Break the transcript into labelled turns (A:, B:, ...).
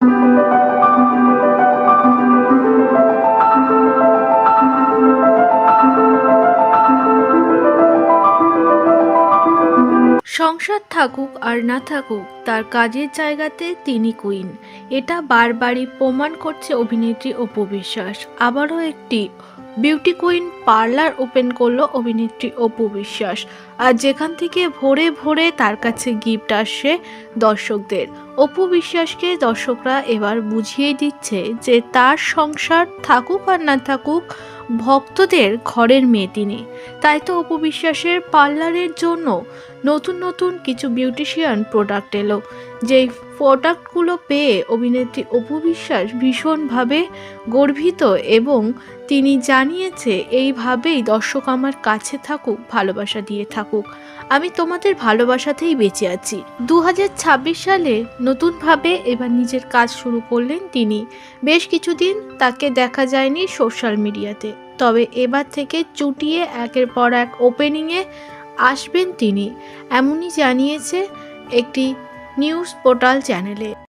A: সংসার থাকুক আর না থাকুক, তার কাজের জায়গাতে তিনি কুইন। এটা বারবারই প্রমাণ করছে অভিনেত্রী অপু বিশ্বাস। আবারও একটি বিউটি কুইন পার্লার ওপেন করলো অভিনেত্রী অপু বিশ্বাস। আর যেখান থেকে ভোরে ভোরে তার কাছে গিফট আসছে দর্শকদের। অপু বিশ্বাসকে দর্শকরা এবার বুঝিয়ে দিচ্ছে যে তার সংসার থাকুক আর না থাকুক, ভক্তদের ঘরের মেয়ে তিনি। তাই তো অপু বিশ্বাসের পার্লারের জন্য নতুন নতুন কিছু বিউটিশিয়ান প্রোডাক্ট এলো। যেই প্রোডাক্টগুলো পেয়ে অভিনেত্রী অপু বিশ্বাস ভীষণভাবে গর্বিত এবং তিনি জানিয়েছে, এইভাবেই দর্শক আমার কাছে থাকুক, ভালোবাসা দিয়ে থাকুক, আমি তোমাদের ভালোবাসাতেই বেঁচে আছি। 2026 সালে নতুনভাবে এবার নিজের কাজ শুরু করলেন তিনি। বেশ কিছুদিন তাকে দেখা যায়নি সোশ্যাল মিডিয়াতে, তবে এবার থেকে চুটিয়ে একের পর এক ওপেনিংয়ে আসবেন তিনি, এমনই জানিয়েছে একটি নিউজ পোর্টাল চ্যানেলে।